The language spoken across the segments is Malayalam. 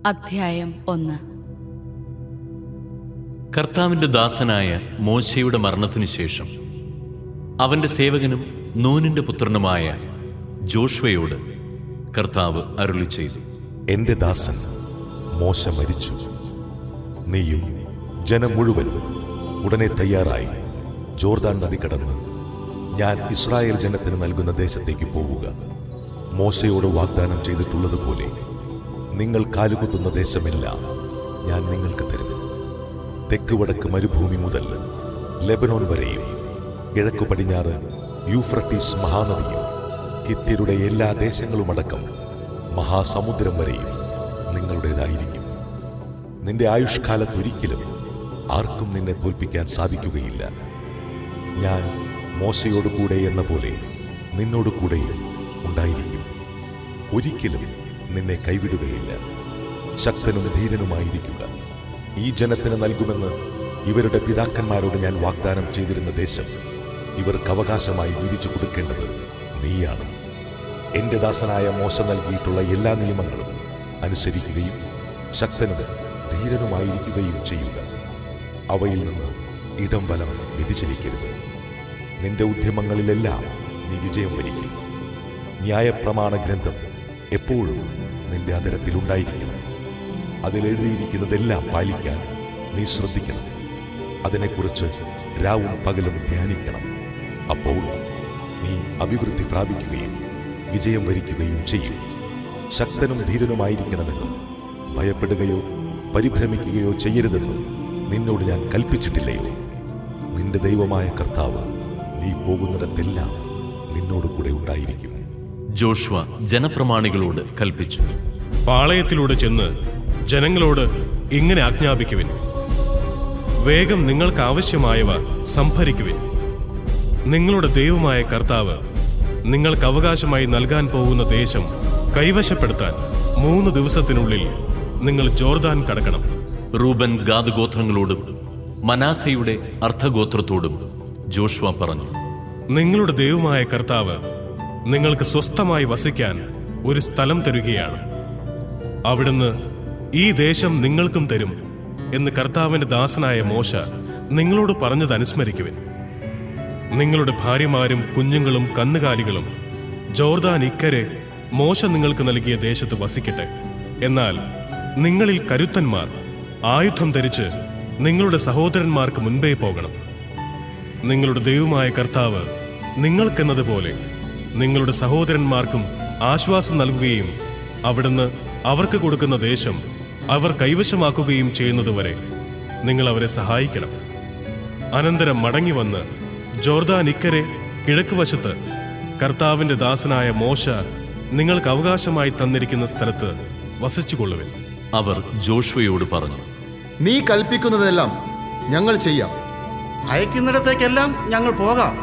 അധ്യായം 1. കർത്താവിന്റെ ദാസനായ മോശയുടെ മരണത്തിനു ശേഷം അവന്റെ സേവകനും നൂനിന്റെ പുത്രനുമായ ജോഷ്വയോട് കർത്താവ് അരുളി ചെയ്തു, എന്റെ ദാസൻ മോശ മരിച്ചു. നീയും ജനം മുഴുവനും ഉടനെ തയ്യാറായി ജോർദാൻ നദി കടന്ന് ഞാൻ ഇസ്രായേൽ ജനത്തിന് നൽകുന്ന ദേശത്തേക്ക് പോവുക. മോശയോട് വാഗ്ദാനം ചെയ്തിട്ടുള്ളതുപോലെ നിങ്ങൾ കാലുകുത്തുന്ന ദേശമെല്ലാം ഞാൻ നിങ്ങൾക്ക് തരും. തെക്ക് വടക്ക് മരുഭൂമി മുതൽ ലെബനോൻ വരെയും കിഴക്കു പടിഞ്ഞാറ് യൂഫ്രട്ടീസ് മഹാനദിയും ഹിത്യരുടെ എല്ലാ ദേശങ്ങളുമടക്കം മഹാസമുദ്രം വരെയും നിങ്ങളുടേതായിരിക്കും. നിന്റെ ആയുഷ്കാലത്തൊരിക്കലും ആർക്കും നിന്നെ തോൽപ്പിക്കാൻ സാധിക്കുകയില്ല. ഞാൻ മോശയോട് കൂടെ എന്ന പോലെ നിന്നോട് കൂടെയും ഉണ്ടായിരിക്കും. ഒരിക്കലും നിന്നെ കൈവിടുകയില്ല. ശക്തനും ധീരനുമായിരിക്കുക. ഈ ജനത്തിന് നൽകുമെന്ന് ഇവരുടെ പിതാക്കന്മാരോട് ഞാൻ വാഗ്ദാനം ചെയ്തിരുന്ന ദേശം ഇവർക്ക് അവകാശമായി വീതിച്ചു കൊടുക്കേണ്ടത് നീയാണ്. എന്റെ ദാസനായ മോശ നൽകിയിട്ടുള്ള എല്ലാ നിയമങ്ങളും അനുസരിക്കുകയും ശക്തനും ധീരനുമായിരിക്കുകയും ചെയ്യുക. അവയിൽ നിന്ന് ഇടം വലം വ്യതിചലിക്കരുത്. നിന്റെ ഉദ്യമങ്ങളിലെല്ലാം നീ വിജയം വരിക്കും. ന്യായപ്രമാണ ഗ്രന്ഥം എപ്പോഴും നിന്റെ അതരത്തിലുണ്ടായിരിക്കണം. അതിലെഴുതിയിരിക്കുന്നതെല്ലാം പാലിക്കാൻ നീ ശ്രദ്ധിക്കണം. അതിനെക്കുറിച്ച് രാവും പകലും ധ്യാനിക്കണം. അപ്പോൾ നീ അഭിവൃദ്ധി പ്രാപിക്കുകയും വിജയം വരിക്കുകയും ചെയ്യും. ശക്തനും ധീരനുമായിരിക്കണമെന്നും ഭയപ്പെടുകയോ പരിഭ്രമിക്കുകയോ ചെയ്യരുതെന്നും നിന്നോട് ഞാൻ കൽപ്പിച്ചിട്ടില്ലയോ? നിന്റെ ദൈവമായ കർത്താവ് നീ പോകുന്നിടത്തെല്ലാം നിന്നോട് കൂടെ ഉണ്ടായിരിക്കും. ജോഷ്വ ജനപ്രമാണികളോട് കൽപ്പിച്ചു, പാളയത്തിലൂടെ ചെന്ന് ജനങ്ങളോട് ഇങ്ങനെ ആജ്ഞാപിക്കുവിൻ: വേഗം നിങ്ങൾക്ക് ആവശ്യമായവ സംഭരിക്കുവിൻ. നിങ്ങളുടെ ദൈവമായ കർത്താവ് നിങ്ങൾക്ക് അവകാശമായി നൽകാൻ പോകുന്ന ദേശം കൈവശപ്പെടുത്താൻ 3 ദിവസത്തിനുള്ളിൽ നിങ്ങൾ ജോർദാൻ കടക്കണം. റൂബൻ ഗാദ് ഗോത്രങ്ങളോടും മനാസയുടെ അർദ്ധഗോത്രത്തോടും ജോഷ്വ പറഞ്ഞു, നിങ്ങളുടെ ദൈവമായ കർത്താവ് നിങ്ങൾക്ക് സ്വസ്ഥമായി വസിക്കാൻ ഒരു സ്ഥലം തരുകയാണ്. അവിടുന്ന് ഈ ദേശം നിങ്ങൾക്കും തരും എന്ന് കർത്താവിന്റെ ദാസനായ മോശ നിങ്ങളോട് പറഞ്ഞത് അനുസ്മരിക്കുവിൻ. നിങ്ങളുടെ ഭാര്യമാരും കുഞ്ഞുങ്ങളും കന്നുകാലികളും ജോർദാൻ ഇക്കരെ മോശ നിങ്ങൾക്ക് നൽകിയ ദേശത്ത് വസിക്കട്ടെ. എന്നാൽ നിങ്ങളിൽ കരുത്തന്മാർ ആയുധം ധരിച്ച് നിങ്ങളുടെ സഹോദരന്മാർക്ക് മുൻപേ പോകണം. നിങ്ങളുടെ ദൈവമായ കർത്താവ് നിങ്ങൾക്കെന്നതുപോലെ നിങ്ങളുടെ സഹോദരന്മാർക്കും ആശ്വാസം നൽകുകയും അവിടുന്ന് അവർക്ക് കൊടുക്കുന്ന ദേശം അവർ കൈവശമാക്കുകയും ചെയ്യുന്നതുവരെ നിങ്ങൾ അവരെ സഹായിക്കണം. അനന്തരം മടങ്ങി വന്ന് ജോർദാൻ ഇക്കരെ കിഴക്ക് വശത്ത് കർത്താവിന്റെ ദാസനായ മോശ നിങ്ങൾക്ക് അവകാശമായി തന്നിരിക്കുന്ന സ്ഥലത്ത് വസിച്ചുകൊള്ളുവിൻ. അവർ ജോഷ്വയോട് പറഞ്ഞു, നീ കൽപ്പിക്കുന്നതെല്ലാം ഞങ്ങൾ ചെയ്യാം. അയക്കുന്നിടത്തേക്കെല്ലാം ഞങ്ങൾ പോകാം.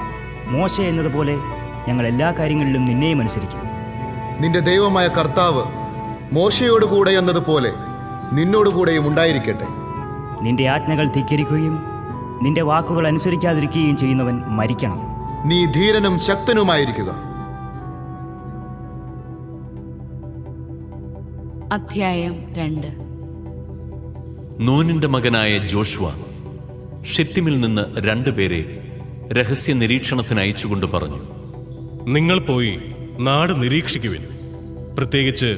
മോശ എന്നതുപോലെ ഞങ്ങൾ എല്ലാ കാര്യങ്ങളിലും നിന്നെയും അനുസരിക്കും. നിന്റെ ദൈവമായ കർത്താവ് മോശയോട് കൂടെ എന്നതുപോലെ നിന്നോടുകൂടെയും ഉണ്ടായിരിക്കട്ടെ. നിന്റെ ആജ്ഞകൾ ധിക്കരിക്കുകയും നിന്റെ വാക്കുകൾ അനുസരിക്കാതിരിക്കുകയും ചെയ്യുന്നവൻ മരിക്കണം. നീ ധീരനും ശക്തനുമായിരിക്കുക. അധ്യായം 2. നൂനിന്റെ മകനായ ജോഷ്വ ഷിത്തിമിൽ നിന്ന് 2 പേരെ രഹസ്യ നിരീക്ഷണത്തിന് അയച്ചുകൊണ്ട് പറഞ്ഞു, നിങ്ങൾ പോയി നാട് നിരീക്ഷിക്കുവിൻ, പ്രത്യേകിച്ച്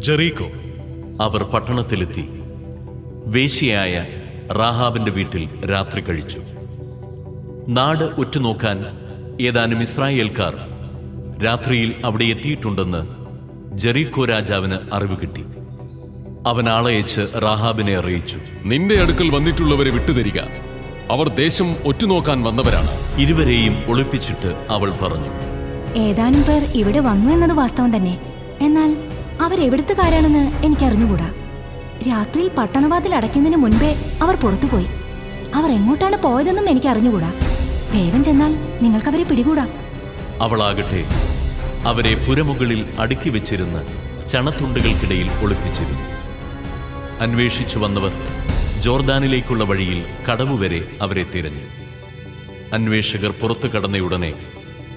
ജെറീക്കോ. അവർ പട്ടണത്തിലെത്തി വേശ്യയായ റാഹാബിന്റെ വീട്ടിൽ രാത്രി കഴിച്ചു. നാട് ഉറ്റുനോക്കാൻ ഏതാനും ഇസ്രായേൽക്കാർ രാത്രിയിൽ അവിടെ എത്തിയിട്ടുണ്ടെന്ന് ജെറീക്കോ രാജാവിന് അറിവ് കിട്ടി. അവൻ ആളയച്ച് റാഹാബിനെ അറിയിച്ചു, നിന്റെ അടുക്കൽ വന്നിട്ടുള്ളവരെ വിട്ടുതരിക. അവർ ദേശം ഒറ്റുനോക്കാൻ വന്നവരാണ്. ഇരുവരെയും ഒളിപ്പിച്ചിട്ട് അവൾ പറഞ്ഞു, ഏതാനും പേർ ഇവിടെ വന്നു എന്നത് വാസ്തവം തന്നെ. എന്നാൽ അവരെവിടുത്തുകാരാണെന്ന് എനിക്കറിഞ്ഞുകൂടാ. രാത്രിയിൽ പട്ടണവാതിൽ അടയ്ക്കുന്നതിന് മുൻപേ അവർ പുറത്തുപോയി. അവർ എങ്ങോട്ടാണ് പോയതെന്നും എനിക്കറിഞ്ഞുകൂടാ. വേഗം ചെന്നാൽ നിങ്ങൾക്കവരെ പിടികൂടാം. അവളാകട്ടെ അവരെ പുരമുകളിൽ അടുക്കി വെച്ചിരുന്ന് ചണത്തുണ്ടുകൾക്കിടയിൽ ഒളിപ്പിച്ചിരുന്നു. അന്വേഷിച്ചു വന്നവർ ജോർദാനിലേക്കുള്ള വഴിയിൽ കടവുവരെ അവരെ തിരഞ്ഞു. അന്വേഷകർ പുറത്തു കടന്നയുടനെ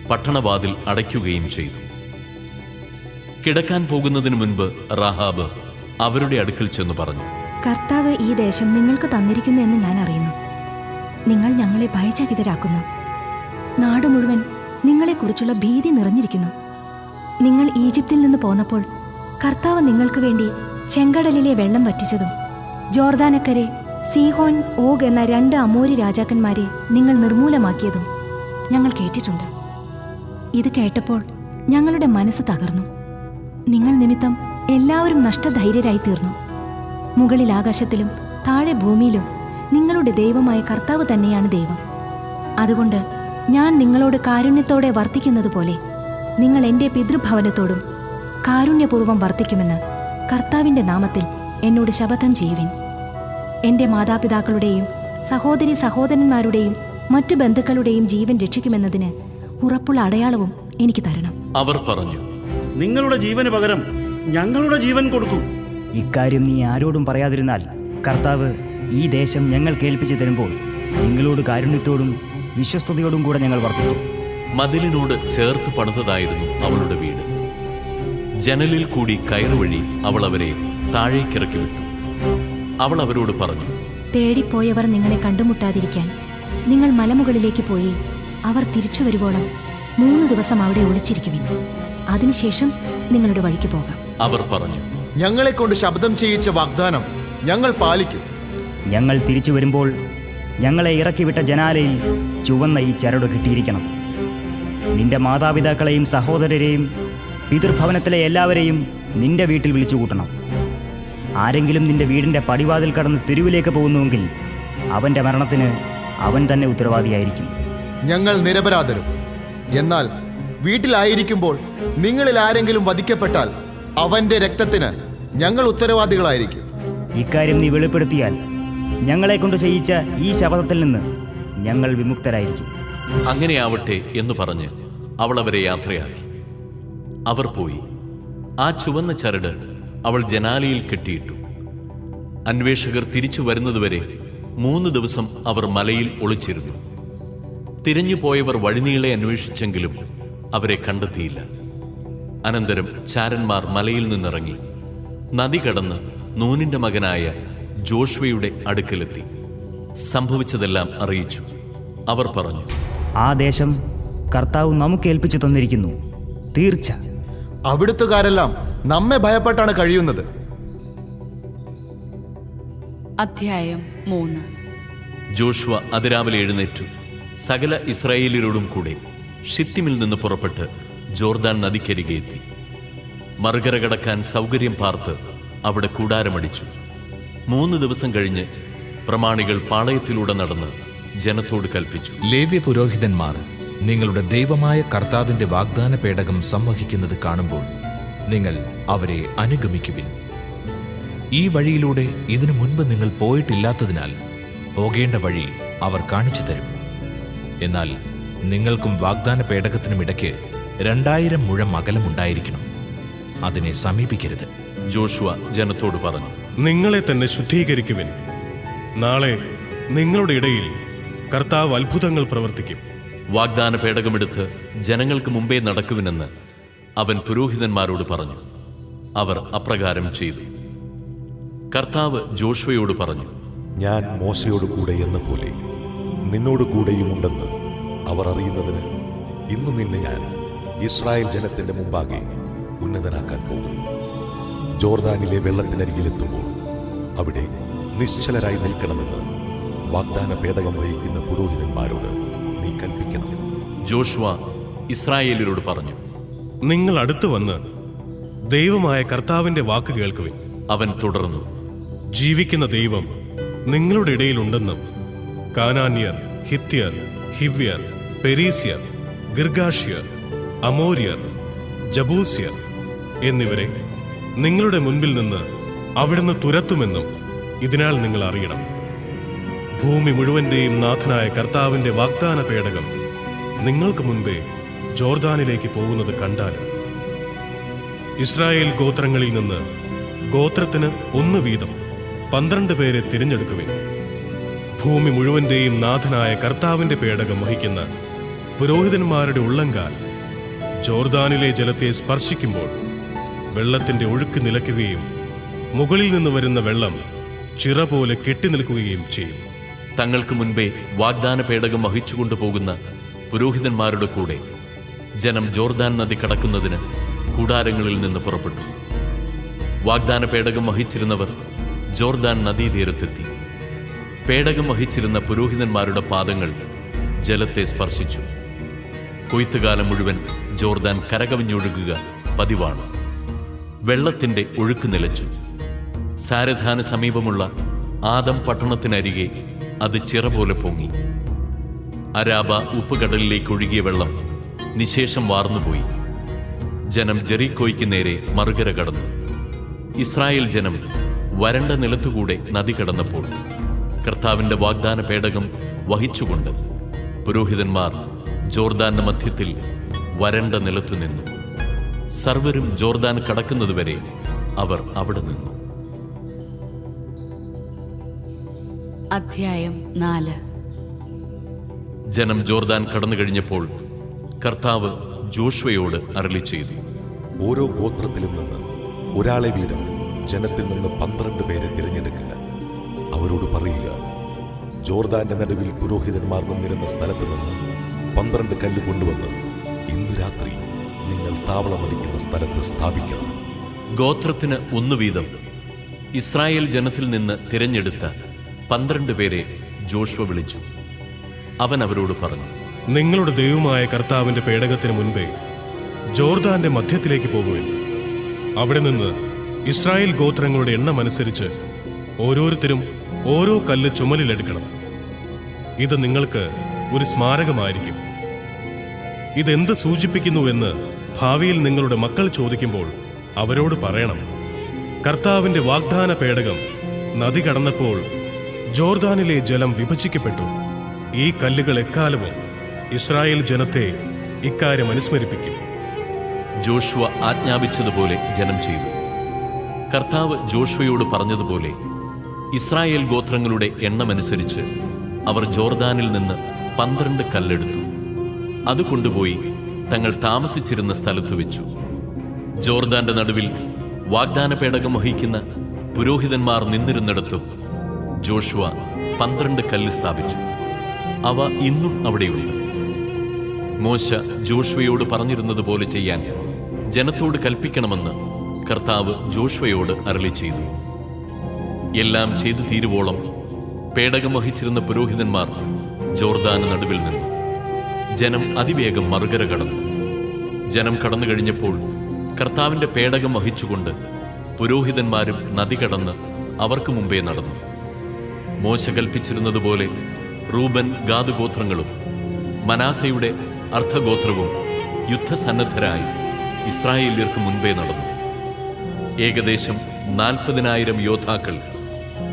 പട്ടണവാതിൽ അടയ്ക്കുകയും ചെയ്തു. കിടക്കാൻ പോകുന്നതിന് മുൻപ് റാഹാബ് അവരുടെ അടുക്കൽ ചെന്നു പറഞ്ഞു, കർത്താവ് ഈ ദേശം നിങ്ങൾക്ക് തന്നിരിക്കുന്നു എന്ന് ഞാൻ അറിയുന്നു. നിങ്ങൾ ഞങ്ങളെ ഭയചകിതരാക്കുന്നു. നാട് മുഴുവൻ നിങ്ങളെക്കുറിച്ചുള്ള ഭീതി നിറഞ്ഞിരിക്കുന്നു. നിങ്ങൾ ഈജിപ്തിൽ നിന്ന് പോന്നപ്പോൾ കർത്താവ് നിങ്ങൾക്ക് വേണ്ടി ചെങ്കടലിലെ വെള്ളം വറ്റിച്ചതും ജോർദാനക്കരെ സീഹോൻ, ഓഗ് എന്ന 2 അമോരി രാജാക്കന്മാരെ നിങ്ങൾ നിർമൂലമാക്കിയതും ഞങ്ങൾ കേട്ടിട്ടുണ്ട്. ഇത് കേട്ടപ്പോൾ ഞങ്ങളുടെ മനസ്സ് തകർന്നു. നിങ്ങൾ നിമിത്തം എല്ലാവരും നഷ്ടധൈര്യരായി തീർന്നു. മുകളിൽ ആകാശത്തിലും താഴെ ഭൂമിയിലും നിങ്ങളുടെ ദൈവമായ കർത്താവ് തന്നെയാണ് ദൈവം. അതുകൊണ്ട് ഞാൻ നിങ്ങളോട് കാരുണ്യത്തോടെ വർത്തിക്കുന്നതുപോലെ നിങ്ങൾ എൻ്റെ പിതൃഭവനത്തോടും കാരുണ്യപൂർവ്വം വർത്തിക്കുമെന്ന് കർത്താവിൻ്റെ നാമത്തിൽ എന്നോട് ശപഥം ചെയ്യുവിൻ. എൻ്റെ മാതാപിതാക്കളുടെയും സഹോദരി സഹോദരന്മാരുടെയും മറ്റു ബന്ധുക്കളുടെയും ജീവൻ രക്ഷിക്കുമെന്നതിന് ഉറപ്പുള്ള അടയാളവും എനിക്ക് തരണം. അവർ പറഞ്ഞു, നിങ്ങളുടെ ജീവന് പകരം ഞങ്ങളുടെ ജീവൻ കൊടുക്കും. ഇക്കാര്യം നീ ആരോടും പറയാതിരുന്നാൽ കർത്താവ് ഈ ദേശം ഞങ്ങൾ കേൾപ്പിച്ചു തരുമ്പോൾ നിങ്ങളോട് കാരുണ്യത്തോടും വിശ്വസ്തയോടും കൂടെ ഞങ്ങൾ വർത്തിക്കും. മതിലിനോട് ചേർത്ത് പണിതതായിരുന്നു അവളുടെ വീട്. ജനലിൽ കൂടി കയറുവഴി അവൾ അവരെ താഴേക്കിറക്കി വിട്ടു. അവൾ അവരോട് പറഞ്ഞു, തേടിപ്പോയവർ നിങ്ങളെ കണ്ടുമുട്ടാതിരിക്കാൻ നിങ്ങൾ മലമുകളിലേക്ക് പോയി അവർ തിരിച്ചു വരുവോളം 3 ദിവസം അവിടെ ഒളിച്ചിരിക്കുവിൻ. അതിനുശേഷം നിങ്ങളുടെ വഴിക്ക് പോകാം. അവർ പറഞ്ഞു, ഞങ്ങളെ കൊണ്ട് ശബ്ദം ചെയ്യിച്ച വാഗ്ദാനം ഞങ്ങൾ പാലിക്കും. ഞങ്ങൾ തിരിച്ചു വരുമ്പോൾ ഞങ്ങളെ ഇറക്കിവിട്ട ജനാലയിൽ ചുവന്ന ഈ ചരട് കിട്ടിയിരിക്കണം. നിന്റെ മാതാപിതാക്കളെയും സഹോദരരെയും പിതൃഭവനത്തിലെ എല്ലാവരെയും നിന്റെ വീട്ടിൽ വിളിച്ചു കൂട്ടണം. ആരെങ്കിലും നിന്റെ വീടിൻ്റെ പടിവാതിൽ കടന്ന് തെരുവിലേക്ക് പോകുന്നുവെങ്കിൽ അവൻ്റെ മരണത്തിന് അവൻ തന്നെ ഉത്തരവാദിയായിരിക്കും. ഞങ്ങൾ നിരപരാധരും. എന്നാൽ വീട്ടിലായിരിക്കുമ്പോൾ നിങ്ങളിൽ ആരെങ്കിലും വധിക്കപ്പെട്ടാൽ അവന്റെ രക്തത്തിന് ഞങ്ങൾ ഉത്തരവാദികളായിരിക്കും. ഇക്കാര്യം നീ വെളിപ്പെടുത്തിയാൽ ഞങ്ങളെ കൊണ്ട് ചെയ്യിച്ച ഈ ശപഥത്തിൽ നിന്ന് ഞങ്ങൾ വിമുക്തരായിരിക്കും. അങ്ങനെയാവട്ടെ എന്ന് പറഞ്ഞ് അവൾ അവരെ യാത്രയാക്കി. അവർ പോയി. ആ ചുവന്ന ചരട് അവൾ ജനാലയിൽ കെട്ടിയിട്ടു. അന്വേഷകർ തിരിച്ചു വരുന്നതുവരെ 3 ദിവസം അവർ മലയിൽ ഒളിച്ചിരുന്നു. തിരഞ്ഞുപോയവർ വഴിനീളെ അന്വേഷിച്ചെങ്കിലും അവരെ കണ്ടെത്തിയില്ല. അനന്തരം ചാരന്മാർ മലയിൽ നിന്നിറങ്ങി നദി കടന്ന് നൂനിന്റെ മകനായ ജോഷ്വയുടെ അടുക്കലെത്തി സംഭവിച്ചതെല്ലാം അറിയിച്ചു. അവർ പറഞ്ഞു, ആ ദേശം കർത്താവ് നമുക്ക് ഏൽപ്പിച്ചു തന്നിരിക്കുന്നു. തീർച്ച അവിടുത്തുകാരെല്ലാം നമ്മെ ഭയപ്പെട്ടാണ് കഴിയുന്നത്. അധ്യായം 3. ജോഷ്വ അതിരാവിലെ എഴുന്നേറ്റു സകല ഇസ്രായേലിയരോടും കൂടെ ഷിത്തിമിൽ നിന്ന് പുറപ്പെട്ട് ജോർദാൻ നദിക്കരികെ എത്തി. മറുകര കടക്കാൻ സൗകര്യം പാർത്ത് അവിടെ കൂടാരമടിച്ചു. 3 ദിവസം കഴിഞ്ഞ് പ്രമാണികൾ പാളയത്തിലൂടെ നടന്ന് ജനത്തോട് കൽപ്പിച്ചു, ലേവ്യ പുരോഹിതന്മാർ നിങ്ങളുടെ ദൈവമായ കർത്താവിന്റെ വാഗ്ദാന പേടകം സംവഹിക്കുന്നത് കാണുമ്പോൾ നിങ്ങൾ അവരെ അനുഗമിക്കുവിൻ. ഈ വഴിയിലൂടെ ഇതിനു മുൻപ് നിങ്ങൾ പോയിട്ടില്ലാത്തതിനാൽ പോകേണ്ട വഴി അവർ കാണിച്ചു തരും. എന്നാൽ നിങ്ങൾക്കും വാഗ്ദാന പേടകത്തിനുമിടയ്ക്ക് 2000 മുഴം അകലമുണ്ടായിരിക്കണം. അതിനെ സമീപിക്കരുത്. ജോഷുവ ജനത്തോട് പറഞ്ഞു, നിങ്ങളെ തന്നെ ശുദ്ധീകരിക്കുവിൻ. നാളെ നിങ്ങളുടെ ഇടയിൽ കർത്താവ് അത്ഭുതങ്ങൾ പ്രവർത്തിക്കും. വാഗ്ദാന പേടകമെടുത്ത് ജനങ്ങൾക്ക് മുമ്പേ നടക്കുവിനെന്ന് അവൻ പുരോഹിതന്മാരോട് പറഞ്ഞു. അവർ അപ്രകാരം ചെയ്തു. കർത്താവ് ജോഷുവയോട് പറഞ്ഞു, ഞാൻ മോശയോട് കൂടെ എന്ന പോലെ നിന്നോട് കൂടെയുമുണ്ടെന്ന് അവർ അറിയുന്നതിന് ഇന്നു നിന്നെ ഞാൻ ഇസ്രായേൽ ജനത്തിന്റെ മുമ്പാകെ ഉന്നതനാക്കാൻ പോകുന്നു. ജോർദാനിലെ വെള്ളത്തിനരികിലെത്തുമ്പോൾ അവിടെ നിശ്ചലരായി നിൽക്കണമെന്ന് വാഗ്ദാന പേടകം വഹിക്കുന്ന പുരോഹിതന്മാരോട് നീ കൽപ്പിക്കണം. ജോഷുവ ഇസ്രായേലിയരോട് പറഞ്ഞു, നിങ്ങൾ അടുത്തു വന്ന് ദൈവമായ കർത്താവിന്റെ വാക്ക് കേൾക്കുവിൻ. അവൻ തുടർന്നു, ജീവിക്കുന്ന ദൈവം നിങ്ങളുടെ ഇടയിലുണ്ടെന്നും കാനാന്യർ, ഹിത്യർ, ഹിവ്യർ, പെരീസ്യർ, ഗിർഗാഷ്യർ, അമോര്യർ, ജബൂസ്യർ എന്നിവരെ നിങ്ങളുടെ മുൻപിൽ നിന്ന് അവിടുന്ന് തുരത്തുമെന്നും ഇതിനാൽ നിങ്ങൾ അറിയണം. ഭൂമി മുഴുവന്റെയും നാഥനായ കർത്താവിന്റെ വാഗ്ദാന പേടകം നിങ്ങൾക്ക് മുൻപേ ജോർദാനിലേക്ക് പോകുന്നത് കണ്ടാലും ഇസ്രായേൽ ഗോത്രങ്ങളിൽ നിന്ന് ഗോത്രത്തിന് 1 വീതം 12 പേരെ തിരഞ്ഞെടുക്കുവിൻ. ഭൂമി മുഴുവന്റെയും നാഥനായ കർത്താവിന്റെ പേടകം വഹിക്കുന്ന പുരോഹിതന്മാരുടെ ഉള്ളങ്കാൽ ജോർദാനിലെ ജലത്തെ സ്പർശിക്കുമ്പോൾ വെള്ളത്തിന്റെ ഒഴുക്ക് നിലയ്ക്കുകയും മുകളിൽ നിന്ന് വരുന്ന വെള്ളം ചിറ പോലെ കെട്ടിനിൽക്കുകയും ചെയ്യും. തങ്ങൾക്ക് മുൻപേ വാഗ്ദാന പേടകം വഹിച്ചുകൊണ്ടുപോകുന്ന പുരോഹിതന്മാരുടെ കൂടെ ജനം ജോർദാൻ നദി കടക്കുന്നതിന് കൂടാരങ്ങളിൽ നിന്ന് പുറപ്പെട്ടു. വാഗ്ദാന പേടകം വഹിച്ചിരുന്നവർ ജോർദാൻ നദീതീരത്തെത്തി. പേടകം വഹിച്ചിരുന്ന പുരോഹിതന്മാരുടെ പാദങ്ങൾ ജലത്തെ സ്പർശിച്ചു. കൊയ്ത്തുകാലം മുഴുവൻ ജോർദാൻ കരകവിഞ്ഞൊഴുകുക പതിവാണ്. വെള്ളത്തിന്റെ ഒഴുക്ക് നിലച്ചു. സാരധാന സമീപമുള്ള ആദം പട്ടണത്തിനരികെ അത് ചിറ പോലെ പൊങ്ങി. അരാബ ഉപ്പുകടലിലേക്ക് ഒഴുകിയ വെള്ളം നിശേഷം വാർന്നുപോയി. ജനം ജെറീക്കോയ്ക്ക് നേരെ മറുകര കടന്നു. ഇസ്രായേൽ ജനം വരണ്ട നിലത്തുകൂടെ നദി കടന്നപ്പോൾ കർത്താവിന്റെ വാഗ്ദാന പേടകം വഹിച്ചുകൊണ്ട് പുരോഹിതന്മാർ ജോർദാന്റെ മധ്യത്തിൽ വരണ്ട നിലത്തു നിന്നു. സർവരും ജോർദാൻ കടക്കുന്നതുവരെ അവർ അവിടെ നിന്നു. അധ്യായം 4. ജനം ജോർദാൻ കടന്നു കഴിഞ്ഞപ്പോൾ കർത്താവ് ജോഷുവയോട് അരുളി ചെയ്തു, ഓരോ ഗോത്രത്തിലും നിന്ന് ഒരാളെ വീതം ജനത്തിൽ നിന്ന് 12 പേരെ തിരഞ്ഞെടുക്കുക. അവരോട് പറയുക, ജോർദാന്റെ നടുവിൽ പുരോഹിതന്മാർ നിന്നിരുന്ന സ്ഥലത്ത് നിന്ന് 12 കല്ല് കൊണ്ടുവന്ന് ഇന്ന് രാത്രി നിങ്ങൾ താവളമടിക്കുന്ന സ്ഥലത്ത് സ്ഥാപിക്കണം. ഗോത്രത്തിന് 1 വീതം ഇസ്രായേൽ ജനത്തിൽ നിന്ന് തിരഞ്ഞെടുത്ത 12 പേരെ ജോഷുവ വിളിച്ചു. അവൻ അവരോട് പറഞ്ഞു, നിങ്ങളുടെ ദൈവമായ കർത്താവിന്റെ പേടകത്തിന് മുൻപേ ജോർദാന്റെ മധ്യത്തിലേക്ക് പോകുവിൻ. അവിടെ നിന്ന് ഇസ്രായേൽ ഗോത്രങ്ങളുടെ എണ്ണമനുസരിച്ച് ഓരോരുത്തരും ഓരോ കല്ല് ചുമലിലെടുക്കണം. ഇത് നിങ്ങൾക്ക് ഒരു സ്മാരകമായിരിക്കും. ഇതെന്ത് സൂചിപ്പിക്കുന്നുവെന്ന് ഭാവിയിൽ നിങ്ങളുടെ മക്കൾ ചോദിക്കുമ്പോൾ അവരോട് പറയണം, കർത്താവിന്റെ വാഗ്ദാന പേടകം നദി കടന്നപ്പോൾ ജോർദാനിലെ ജലം വിഭജിക്കപ്പെട്ടു. ഈ കല്ലുകൾ എക്കാലവും ഇസ്രായേൽ ജനത്തെ ഇക്കാര്യം അനുസ്മരിപ്പിക്കും. ജോഷുവ ആജ്ഞാപിച്ചതുപോലെ ജനം ചെയ്തു. കർത്താവ് ജോഷുവയോട് പറഞ്ഞതുപോലെ ഇസ്രായേൽ ഗോത്രങ്ങളുടെ എണ്ണമനുസരിച്ച് അവർ ജോർദാനിൽ നിന്ന് 12 കല്ലെടുത്തു. അത് കൊണ്ടുപോയി തങ്ങൾ താമസിച്ചിരുന്ന സ്ഥലത്തു വെച്ചു. ജോർദാന്റെ നടുവിൽ വാഗ്ദാന പേടകം വഹിക്കുന്ന പുരോഹിതന്മാർ നിന്നിരുന്നിടത്തും ജോഷുവ 12 കല്ല് സ്ഥാപിച്ചു. അവ ഇന്നും അവിടെയുണ്ട്. മോശ ജോഷുവയോട് പറഞ്ഞിരുന്നതുപോലെ ചെയ്യാൻ ജനത്തോട് കൽപ്പിക്കണമെന്ന് കർത്താവ് ജോഷുവയോട് അരുളി ചെയ്തു. എല്ലാം ചെയ്തു തീരുവോളം പേടകം വഹിച്ചിരുന്ന പുരോഹിതന്മാർ ജോർദാന് നടുവിൽ നിന്നു. ജനം അതിവേഗം മറുകര കടന്നു. ജനം കടന്നു കഴിഞ്ഞപ്പോൾ കർത്താവിന്റെ പേടകം വഹിച്ചുകൊണ്ട് പുരോഹിതന്മാരും നദി കടന്ന് അവർക്ക് മുമ്പേ നടന്നു. മോശ കൽപ്പിച്ചിരുന്നതുപോലെ റൂബൻ ഗാദ് ഗോത്രങ്ങളും മനാസയുടെ അർദ്ധഗോത്രവും യുദ്ധസന്നദ്ധരായി ഇസ്രായേല്യർക്ക് മുൻപേ നടന്നു. ഏകദേശം 40,000 യോദ്ധാക്കൾ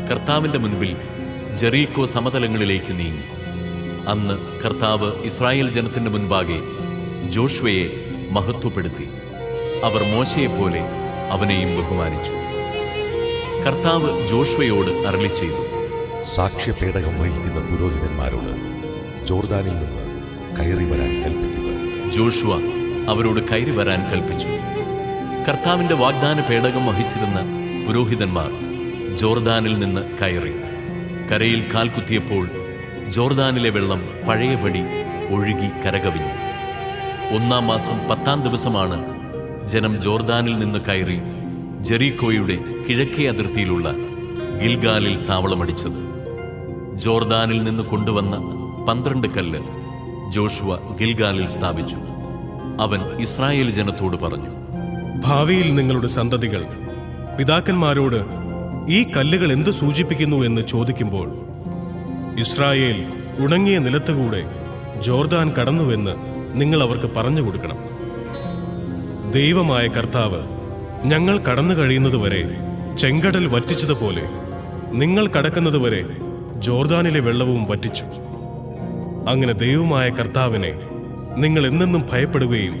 കർത്താവിന്റെ മുൻപിൽ ജെറീക്കോ സമതലങ്ങളിലേക്ക് നീങ്ങി. അന്ന് കർത്താവ് ഇസ്രായേൽ ജനത്തിന്റെ മുൻപാകെ ജോഷുവയെ മഹത്വപ്പെടുത്തി. അവർ മോശയെപ്പോലെ അവനെയും ബഹുമാനിച്ചു. കർത്താവ് ജോഷുവയോട് അരുളി ചെയ്തു, സാക്ഷ്യപേടകം വഹിക്കുന്ന പുരോഹിതന്മാരോട് ജോർദാനിൽ നിന്ന് കയറി വരാൻ കൽപ്പിക്കുക. ജോഷുവ അവരോട് കയറി വരാൻ കൽപ്പിച്ചു. കർത്താവിന്റെ വാഗ്ദാന പേടകം വഹിച്ചിരുന്ന പുരോഹിതന്മാർ ജോർദാനിൽ നിന്ന് കയറി. കരയിൽ കാൽ കുത്തിയപ്പോൾ ജോർദാനിലെ വെള്ളം പഴയപടി ഒഴുകി കരകവിഞ്ഞു. 1-ാം മാസം 10-ാം ദിവസമാണ് ജനം ജോർദാനിൽ നിന്ന് കയറി ജെറീക്കോയുടെ കിഴക്കേ അതിർത്തിയിലുള്ള ഗിൽഗാലിൽ താവളമടിച്ചത്. ജോർദാനിൽ നിന്ന് കൊണ്ടുവന്ന 12 കല്ല് ജോഷുവ ഗിൽഗാലിൽ സ്ഥാപിച്ചു. അവൻ ഇസ്രായേൽ ജനത്തോട് പറഞ്ഞു, ഭാവിയിൽ നിങ്ങളുടെ സന്തതികൾ പിതാക്കന്മാരോട് ഈ കല്ലുകൾ എന്ത് സൂചിപ്പിക്കുന്നു എന്ന് ചോദിക്കുമ്പോൾ ഇസ്രായേൽ ഉണങ്ങിയ നിലത്തുകൂടെ ജോർദാൻ കടന്നുവെന്ന് നിങ്ങൾ അവർക്ക് പറഞ്ഞു കൊടുക്കണം. ദൈവമായ കർത്താവ് ഞങ്ങൾ കടന്നു കഴിയുന്നതുവരെ ചെങ്കടൽ വറ്റിച്ചതുപോലെ നിങ്ങൾ കടക്കുന്നതുവരെ ജോർദാനിലെ വെള്ളവും വറ്റിച്ചു. അങ്ങനെ ദൈവമായ കർത്താവിനെ നിങ്ങൾ എന്നെന്നും ഭയപ്പെടുകയും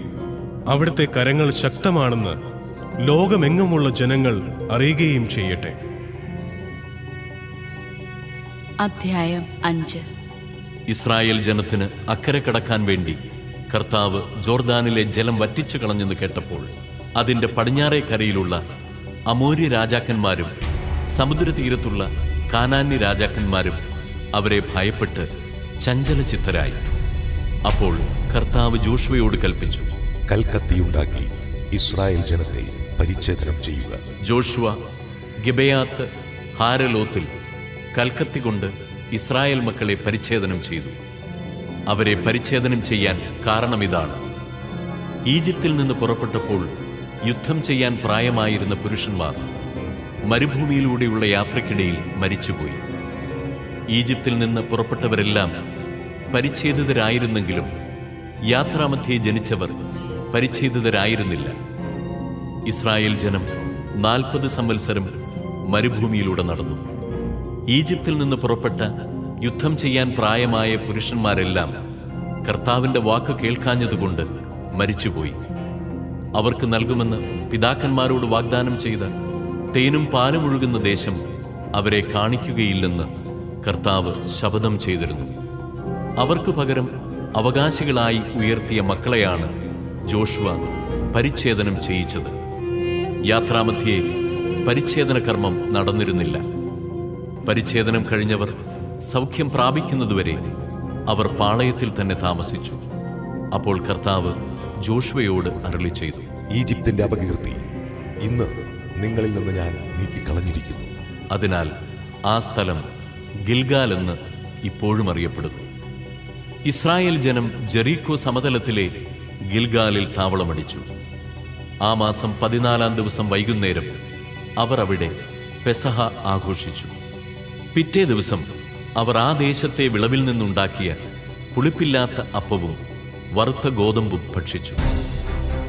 അവിടുത്തെ കരങ്ങൾ ശക്തമാണെന്ന് ലോകമെങ്ങുമുള്ള ജനങ്ങൾ അറിയുകയും ചെയ്യട്ടെ. അധ്യായം 5. ഇസ്രായേൽ ജനത്തിന് അക്കരെ കടക്കാൻ വേണ്ടി കർത്താവ് ജോർദാനിലെ ജലം വറ്റിച്ചു കളഞ്ഞെന്ന് കേട്ടപ്പോൾ അതിന്റെ പടിഞ്ഞാറേ കരയിലുള്ള അമോര്യ രാജാക്കന്മാരും സമുദ്രതീരത്തുള്ള കാനാന്യ രാജാക്കന്മാരും അവരെ ഭയപ്പെട്ട് ചഞ്ചലചിത്തരായി. അപ്പോൾ കർത്താവ് ജോഷുവയോട് കൽപ്പിച്ചു, കൽക്കത്തിയുണ്ടാക്കി ഇസ്രായേൽ ജനത്തെ പരിച്ഛേദനം ചെയ്യുക. ജോഷുവ ഗിബെയാത്ത് ഹാരലോത്തിൽ കൽക്കത്തി കൊണ്ട് ഇസ്രായേൽ മക്കളെ പരിച്ഛേദനം ചെയ്തു. അവരെ പരിച്ഛേദനം ചെയ്യാൻ കാരണമിതാണ്: ഈജിപ്തിൽ നിന്ന് പുറപ്പെട്ടപ്പോൾ യുദ്ധം ചെയ്യാൻ പ്രായമായിരുന്ന പുരുഷന്മാർ മരുഭൂമിയിലൂടെയുള്ള യാത്രയ്ക്കിടയിൽ മരിച്ചുപോയി. ഈജിപ്തിൽ നിന്ന് പുറപ്പെട്ടവരെല്ലാം പരിച്ഛേദിതരായിരുന്നെങ്കിലും യാത്രാമധ്യേ ജനിച്ചവർ പരിച്ഛേദിതരായിരുന്നില്ല. ഇസ്രായേൽ ജനം 40 സംവത്സരം മരുഭൂമിയിലൂടെ നടന്നു. ഈജിപ്തിൽ നിന്ന് പുറപ്പെട്ട യുദ്ധം ചെയ്യാൻ പ്രായമായ പുരുഷന്മാരെല്ലാം കർത്താവിൻ്റെ വാക്ക് കേൾക്കാഞ്ഞതുകൊണ്ട് മരിച്ചുപോയി. അവർക്ക് നൽകുമെന്ന് പിതാക്കന്മാരോട് വാഗ്ദാനം ചെയ്ത തേനും പാലും ഒഴുകുന്ന ദേശം അവരെ കാണിക്കുകയില്ലെന്ന് കർത്താവ് ശപഥം ചെയ്തിരുന്നു. അവർക്ക് പകരം അവകാശികളായി ഉയർത്തിയ മക്കളെയാണ് ജോഷുവ പരിച്ഛേദനം ചെയ്യിച്ചത്. യാത്രാമധ്യേ പരിച്ഛേദന കർമ്മം നടന്നിരുന്നില്ല. പരിച്ഛേദനം കഴിഞ്ഞവർ സൗഖ്യം പ്രാപിക്കുന്നതുവരെ അവർ പാളയത്തിൽ തന്നെ താമസിച്ചു. അപ്പോൾ കർത്താവ് ജോഷുവയോട് അരുളി ചെയ്തു, ഈജിപ്തിന്റെ അപകീർത്തി ഇന്ന് നിങ്ങളിൽ നിന്ന് ഞാൻ നീക്കിക്കളഞ്ഞിരിക്കുന്നു. അതിനാൽ ആ സ്ഥലം ഗിൽഗാൽ എന്ന് ഇപ്പോഴും അറിയപ്പെടുന്നു. ഇസ്രായേൽ ജനം ജെറീക്കോ സമതലത്തിലെ ഗിൽഗാലിൽ താവളമടിച്ചു. ആ മാസം 14-ാം ദിവസം വൈകുന്നേരം അവർ അവിടെ പെസഹ ആഘോഷിച്ചു. പിറ്റേ ദിവസം അവർ ആ ദേശത്തെ വിളവിൽ നിന്നുണ്ടാക്കിയ പുളിപ്പില്ലാത്ത അപ്പവും വറുത്ത ഗോതമ്പും ഭക്ഷിച്ചു.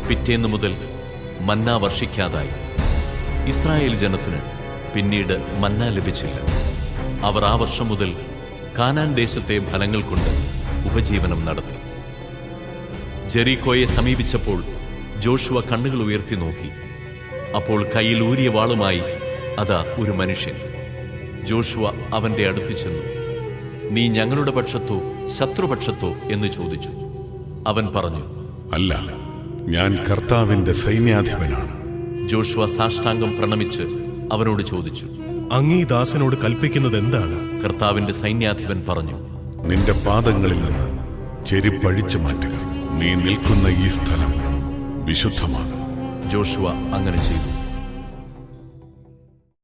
പിറ്റേന്ന് മുതൽ മന്ന വർഷിക്കാതായി. ഇസ്രായേൽ ജനത്തിന് പിന്നീട് മന്ന ലഭിച്ചില്ല. അവർ ആ വർഷം മുതൽ കാനാൻ ദേശത്തെ ഫലങ്ങൾ കൊണ്ട് ഉപജീവനം നടത്തി. ജെറീക്കോയെ സമീപിച്ചപ്പോൾ ജോഷുവ കണ്ണുകൾ ഉയർത്തി നോക്കി. അപ്പോൾ കയ്യിൽ ഊരിയ വാളുമായി അതാ ഒരു മനുഷ്യൻ. ജോഷുവ അവന്റെ അടുത്ത് ചെന്നു. നീ ഞങ്ങളുടെ പക്ഷത്തോ ശത്രുപക്ഷത്തോ എന്ന് ചോദിച്ചു. അവൻ പറഞ്ഞു, അല്ല, ഞാൻ കർത്താവിന്റെ സൈന്യാധിപനാണ്. ജോഷുവ സാഷ്ടാംഗം പ്രണമിച്ച് അവനോട് ചോദിച്ചു, അങ്ങീ ദാസനോട് കൽപ്പിക്കുന്നത് എന്താണ്? കർത്താവിന്റെ സൈന്യാധിപൻ പറഞ്ഞു, നിന്റെ പാദങ്ങളിൽ നിന്ന് ചെരിപ്പഴിച്ചു മാറ്റുക. നീ നിൽക്കുന്ന ഈ സ്ഥലം വിശുദ്ധമാണ്. ജോഷുവ അങ്ങനെ ചെയ്തു.